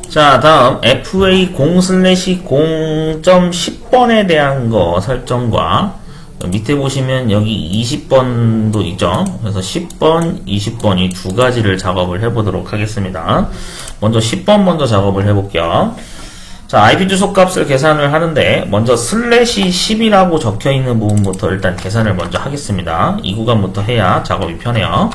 자, 다음 FA0/0.10번에 대한 거 설정과 밑에 보시면 여기 20번도 있죠. 그래서 10번, 20번 이 두 가지를 작업을 해보도록 하겠습니다. 먼저 10번 먼저 작업을 해볼게요. 자, IP 주소 값을 계산을 하는데 먼저 /10이라고 적혀있는 부분부터 일단 계산을 먼저 하겠습니다. 이 구간부터 해야 작업이 편해요.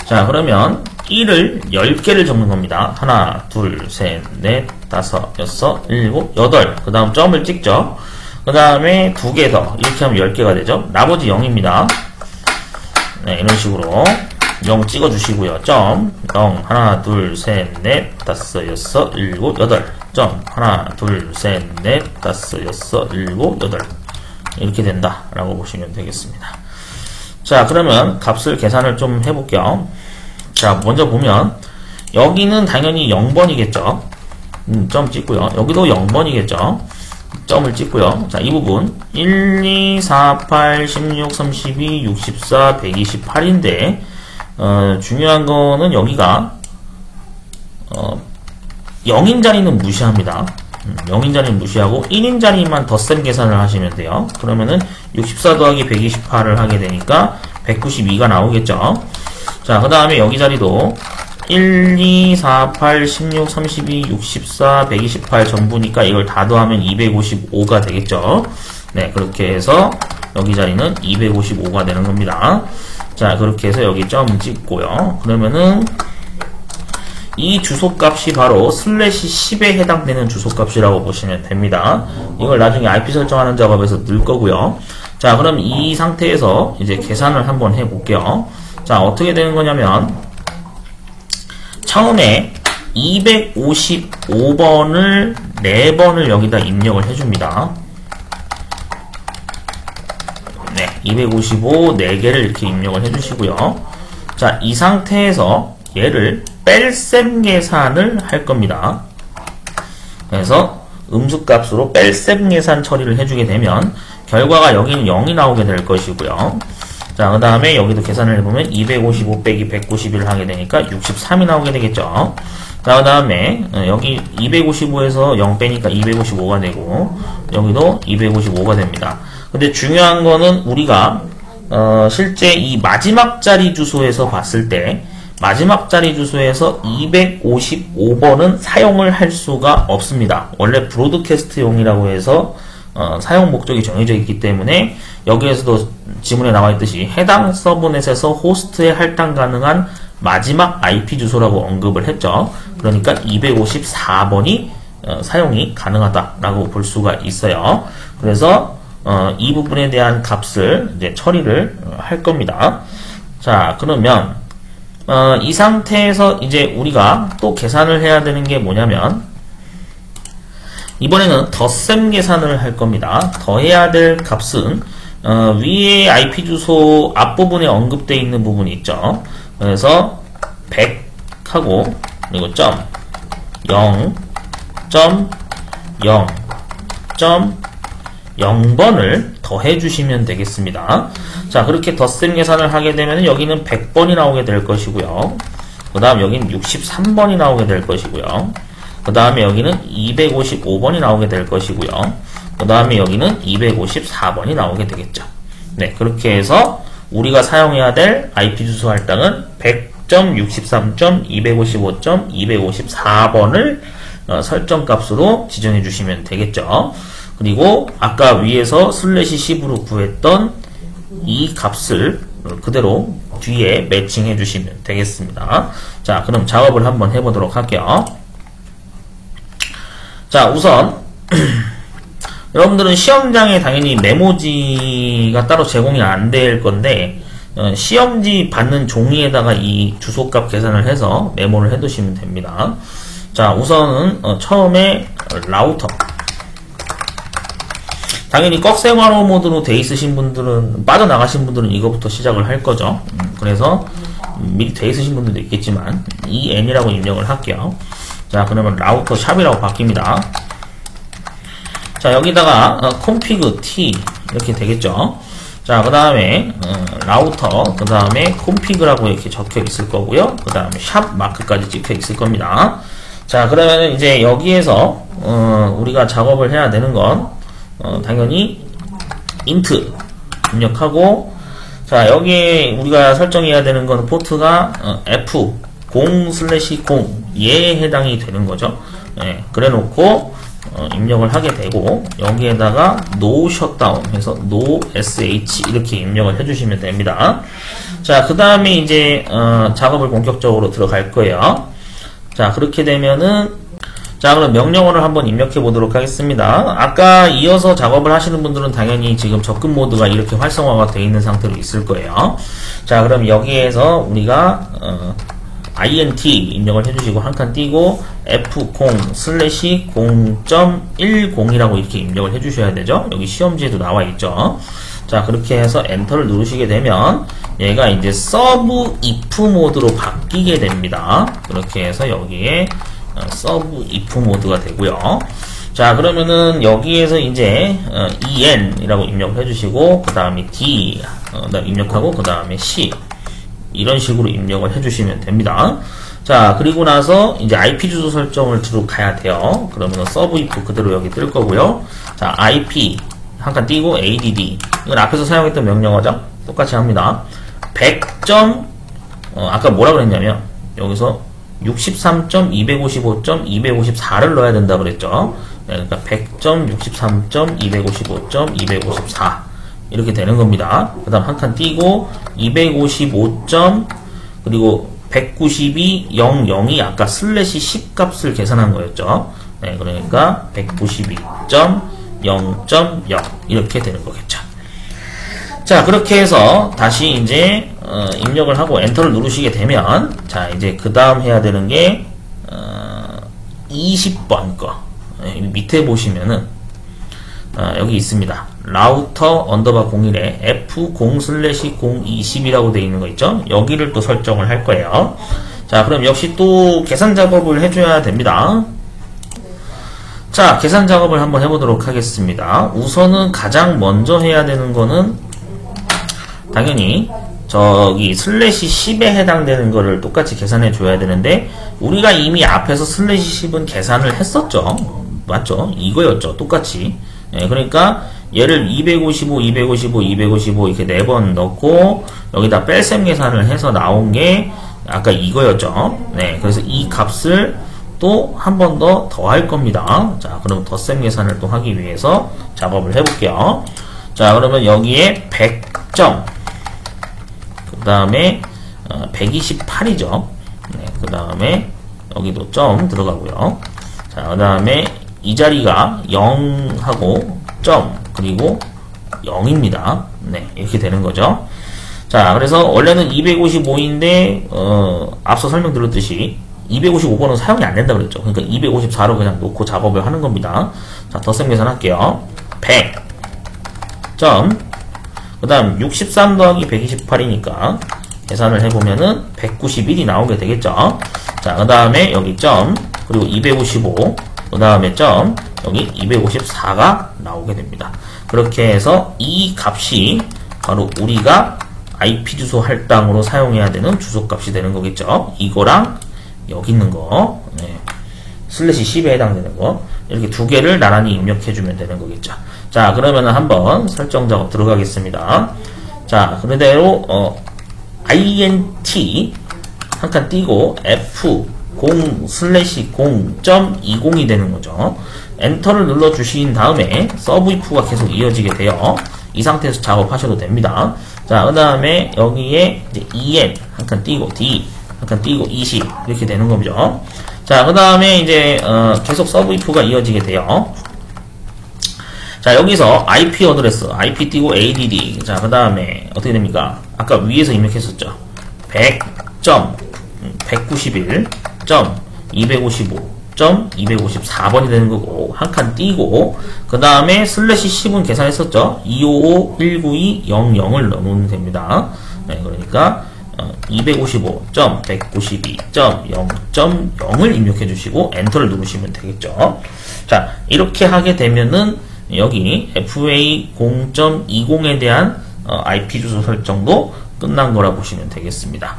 자, 그러면 1을 10개를 적는 겁니다. 하나, 둘, 셋, 넷, 다섯, 여섯, 일곱, 여덟. 그 다음 점을 찍죠. 그 다음에 2개 더. 이렇게 하면 10개가 되죠. 나머지 0입니다. 네, 이런 식으로 0 찍어주시고요. 점, 0, 하나, 둘, 셋, 넷, 다섯, 여섯, 일곱, 여덟. 점, 하나, 둘, 셋, 넷, 다섯, 여섯, 일곱, 여덟. 이렇게 된다. 라고 보시면 되겠습니다. 자, 그러면 값을 계산을 좀 해볼게요. 자, 먼저 보면 여기는 당연히 0번이겠죠. 점 찍고요. 여기도 0번이겠죠. 점을 찍고요. 자, 이 부분 1, 2, 4, 8, 16, 32, 64, 128인데 중요한 거는 여기가 0인 자리는 무시합니다. 0인 자리는 무시하고 1인 자리만 덧셈 계산을 하시면 돼요. 그러면은 64 더하기 128을 하게 되니까 192가 나오겠죠. 자, 그 다음에 여기 자리도 1, 2, 4, 8, 16, 32, 64, 128 전부니까 이걸 다 더하면 255가 되겠죠. 네, 그렇게 해서 여기 자리는 255가 되는 겁니다. 자, 그렇게 해서 여기 점 찍고요. 그러면은 이 주소값이 바로 /10에 해당되는 주소값이라고 보시면 됩니다. 이걸 나중에 IP 설정하는 작업에서 넣을 거고요. 자, 그럼 이 상태에서 이제 계산을 한번 해볼게요. 자, 어떻게 되는 거냐면 처음에 255번을 4번을 여기다 입력을 해줍니다. 네, 255 4개를 이렇게 입력을 해주시고요. 자, 이 상태에서 얘를 뺄셈 계산을 할 겁니다. 그래서 음수값으로 뺄셈 계산 처리를 해주게 되면 결과가 여기는 0이 나오게 될 것이고요. 자, 그 다음에 여기도 계산을 해보면 255 빼기 191을 하게 되니까 63이 나오게 되겠죠. 자, 그 다음에 여기 255에서 0 빼니까 255가 되고 여기도 255가 됩니다. 근데 중요한 거는 우리가 실제 이 마지막 자리 주소에서 봤을 때 마지막 자리 주소에서 255번은 사용을 할 수가 없습니다. 원래 브로드캐스트용이라고 해서 사용 목적이 정해져 있기 때문에 여기에서도 지문에 나와 있듯이 해당 서브넷에서 호스트에 할당 가능한 마지막 IP 주소라고 언급을 했죠. 그러니까 254번이 사용이 가능하다라고 볼 수가 있어요. 그래서 이 부분에 대한 값을 이제 처리를 할 겁니다. 자, 그러면 이 상태에서 이제 우리가 또 계산을 해야 되는 게 뭐냐면 이번에는 덧셈 계산을 할 겁니다. 더해야 될 값은 위에 IP 주소 앞부분에 언급되어 있는 부분이 있죠. 그래서 100하고 그리고 점 0, 점 0, 점 0번을 더해 주시면 되겠습니다. 자, 그렇게 덧셈 계산을 하게 되면 여기는 100번이 나오게 될 것이고요. 그 다음 여기는 63번이 나오게 될 것이고요. 그 다음에 여기는 255번이 나오게 될 것이고요. 그 다음에 여기는 254번이 나오게 되겠죠. 네, 그렇게 해서 우리가 사용해야 될 IP 주소 할당은 100.63.255.254번을 설정값으로 지정해 주시면 되겠죠. 그리고 아까 위에서 /10으로 구했던 이 값을 그대로 뒤에 매칭해 주시면 되겠습니다. 자, 그럼 작업을 한번 해보도록 할게요. 자, 우선 여러분들은 시험장에 당연히 메모지가 따로 제공이 안 될 건데 시험지 받는 종이에다가 이 주소값 계산을 해서 메모를 해 두시면 됩니다. 자, 우선은 처음에 라우터 당연히 꺽쇠괄호 모드로 돼 있으신 분들은 빠져나가신 분들은 이거부터 시작을 할 거죠. 그래서 미리 돼 있으신 분들도 있겠지만 en이라고 입력을 할게요. 자, 그러면 라우터 샵이라고 바뀝니다. 자, 여기다가 config t 이렇게 되겠죠. 자, 그 다음에 라우터 그 다음에 config라고 이렇게 적혀 있을 거고요. 그 다음에 샵 마크까지 찍혀 있을 겁니다. 자, 그러면은 이제 여기에서 우리가 작업을 해야 되는 건 당연히 int 입력하고, 자, 여기에 우리가 설정해야 되는 건 포트가 F0/0 얘에 해당이 되는 거죠. 예, 그래 놓고 입력을 하게 되고, 여기에다가 no shutdown 해서 no sh 이렇게 입력을 해주시면 됩니다. 자, 그 다음에 이제 작업을 본격적으로 들어갈 거예요. 자, 그렇게 되면은, 자, 그럼 명령어를 한번 입력해 보도록 하겠습니다. 아까 이어서 작업을 하시는 분들은 당연히 지금 접근 모드가 이렇게 활성화가 되어 있는 상태로 있을 거예요. 자, 그럼 여기에서 우리가 int 입력을 해주시고 한 칸 띄고 F0/0.10이라고 이렇게 입력을 해주셔야 되죠. 여기 시험지에도 나와 있죠. 자, 그렇게 해서 엔터를 누르시게 되면 얘가 이제 서브 if 모드로 바뀌게 됩니다. 그렇게 해서 여기에 서브 if 모드가 되고요. 자, 그러면은 여기에서 이제 en이라고 입력을 해주시고, 그 다음에 d 입력하고, 그 다음에 c 이런 식으로 입력을 해주시면 됩니다. 자, 그리고 나서 이제 IP 주소 설정을 들어가야 돼요. 그러면 서브 if 그대로 여기 뜰 거고요. 자, IP 한 칸 띄고 add, 이건 앞에서 사용했던 명령어죠. 똑같이 합니다. 100. 아까 뭐라 그랬냐면 여기서 63.255.254를 넣어야 된다 그랬죠. 네, 그러니까 100.63.255.254 이렇게 되는 겁니다. 그 다음 한 칸 띄고 255. 그리고 192.00이 아까 /10 값을 계산한 거였죠. 네, 그러니까 192.0.0 이렇게 되는 거겠죠. 자, 그렇게 해서 다시 이제 입력을 하고 엔터를 누르시게 되면, 자, 이제 그 다음 해야 되는 게 20번 거. 밑에 보시면은 여기 있습니다. 라우터 언더바 01에 F0/020이라고 되어 있는 거 있죠? 여기를 또 설정을 할 거예요. 자, 그럼 역시 또 계산 작업을 해줘야 됩니다. 자, 계산 작업을 한번 해보도록 하겠습니다. 우선은 가장 먼저 해야 되는 거는 당연히 저기 /10에 해당되는 거를 똑같이 계산해 줘야 되는데, 우리가 이미 앞에서 /10은 계산을 했었죠. 맞죠? 이거였죠. 똑같이. 예, 그러니까 얘를 255, 255, 255 이렇게 4번 넣고 여기다 뺄셈 계산을 해서 나온 게 아까 이거였죠. 네, 그래서 이 값을 또 한 번 더 더할 겁니다. 자, 그럼 덧셈 계산을 또 하기 위해서 작업을 해볼게요. 자, 그러면 여기에 100점, 그 다음에 128이죠. 네, 그 다음에 여기도 점 들어가고요. 자, 그 다음에 이 자리가 0하고 점 그리고 0입니다. 네, 이렇게 되는 거죠. 자, 그래서 원래는 255인데 앞서 설명드렸듯이 255번은 사용이 안 된다 그랬죠. 그러니까 254로 그냥 놓고 작업을 하는 겁니다. 자, 덧셈 계산할게요. 100 점, 그 다음 63 더하기 128이니까 계산을 해보면은 191이 나오게 되겠죠. 자, 그 다음에 여기 점, 그리고 255, 그 다음에 점, 여기 254가 나오게 됩니다. 그렇게 해서 이 값이 바로 우리가 IP 주소 할당으로 사용해야 되는 주소 값이 되는 거겠죠. 이거랑 여기 있는 거, 네, /10에 해당되는 거, 이렇게 두 개를 나란히 입력해주면 되는 거겠죠. 자, 그러면은 한번 설정 작업 들어가겠습니다. 자, 그대로 int 한 칸 띄고 F0/0.20이 되는 거죠. 엔터를 눌러 주신 다음에 서브 if가 계속 이어지게 돼요. 이 상태에서 작업하셔도 됩니다. 자, 그 다음에 여기에 이제 en 한 칸 띄고 d 한 칸 띄고 20 이렇게 되는 거죠. 자, 그 다음에 이제 계속 서브 if가 이어지게 돼요. 자, 여기서 IP 어드레스 IP 띄고 add, 자, 그 다음에 어떻게 됩니까? 아까 위에서 입력했었죠. 100.191.255.254번이 되는 거고, 한 칸 띄고 그 다음에 /10은 계산했었죠. 255.192.00을 넣으면 됩니다. 네, 그러니까 255.192.0.0을 입력해 주시고 엔터를 누르시면 되겠죠. 자, 이렇게 하게 되면은 여기 FA0.20에 대한 IP 주소 설정도 끝난 거라 보시면 되겠습니다.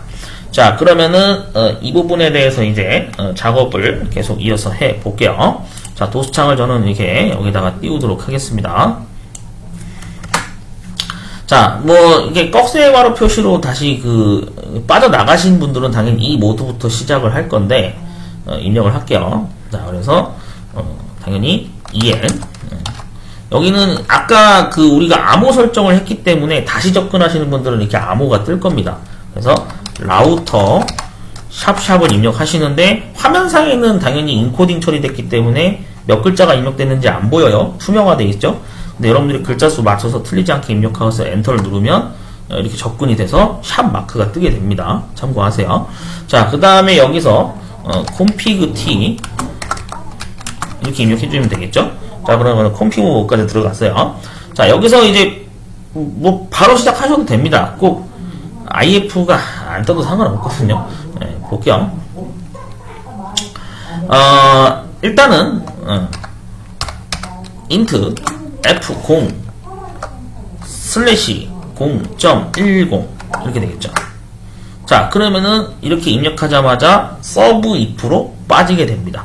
자, 그러면은 이 부분에 대해서 이제 작업을 계속 이어서 해 볼게요. 자, 도수창을 저는 이렇게 여기다가 띄우도록 하겠습니다. 자, 뭐 이게 꺽쇠가루 표시로 다시 빠져나가신 분들은 당연히 이 모드부터 시작을 할 건데 입력을 할게요. 자, 그래서 당연히 EN 여기는 아까 우리가 암호 설정을 했기 때문에 다시 접근하시는 분들은 이렇게 암호가 뜰 겁니다. 그래서 라우터 샵샵을 입력하시는데 화면상에는 당연히 인코딩 처리됐기 때문에 몇 글자가 입력됐는지 안 보여요. 투명화되어 있죠. 근데 여러분들이 글자 수 맞춰서 틀리지 않게 입력하고서 엔터를 누르면 이렇게 접근이 돼서 샵 마크가 뜨게 됩니다. 참고하세요. 자, 그 다음에 여기서 config t 이렇게 입력해주면 되겠죠. 자, 그러면 config까지 들어갔어요. 자, 여기서 이제 뭐 바로 시작하셔도 됩니다. 꼭 if가 안 떠도 상관없거든요. 네, 볼게요. 일단은 int f0 슬래시 0.10 이렇게 되겠죠. 자, 그러면은 이렇게 입력하자마자 서브 if로 빠지게 됩니다.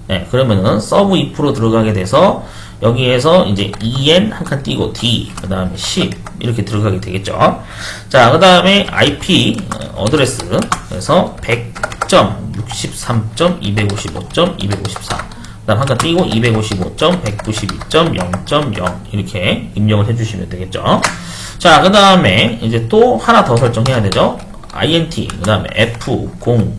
네, 그러면은 서브 if로 들어가게 돼서 여기에서 이제 en 한 칸 띄고 d 그 다음에 10 이렇게 들어가게 되겠죠. 자, 그 다음에 IP 어드레스 그래서 100.63.255.254 그 다음 한 칸 띄고 255.192.0.0 이렇게 입력을 해주시면 되겠죠. 자, 그 다음에 이제 또 하나 더 설정해야 되죠. int 그 다음에 f0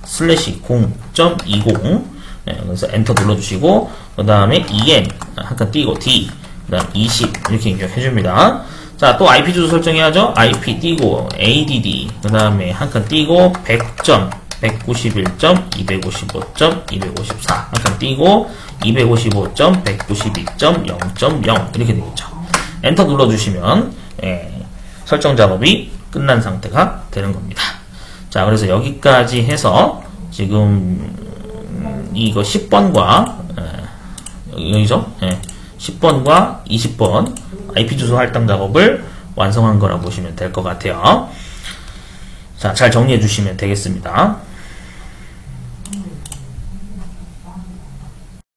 슬래시 0.20 네, 그래서 엔터 눌러주시고 그 다음에 en 한 칸 띄고 d 그 다음 20 이렇게 입력해줍니다. 자, 또 IP 주소 설정해야죠. IP 띄고 add 그 다음에 한 칸 띄고 100.191.255.254 한 칸 띄고 255.192.0.0 이렇게 되겠죠. 엔터 눌러주시면 설정 작업이 끝난 상태가 되는 겁니다. 자, 그래서 여기까지 해서 지금 이거 10번과 여기죠? 10번과 20번 IP 주소 할당 작업을 완성한 거라 보시면 될 것 같아요. 자, 잘 정리해 주시면 되겠습니다.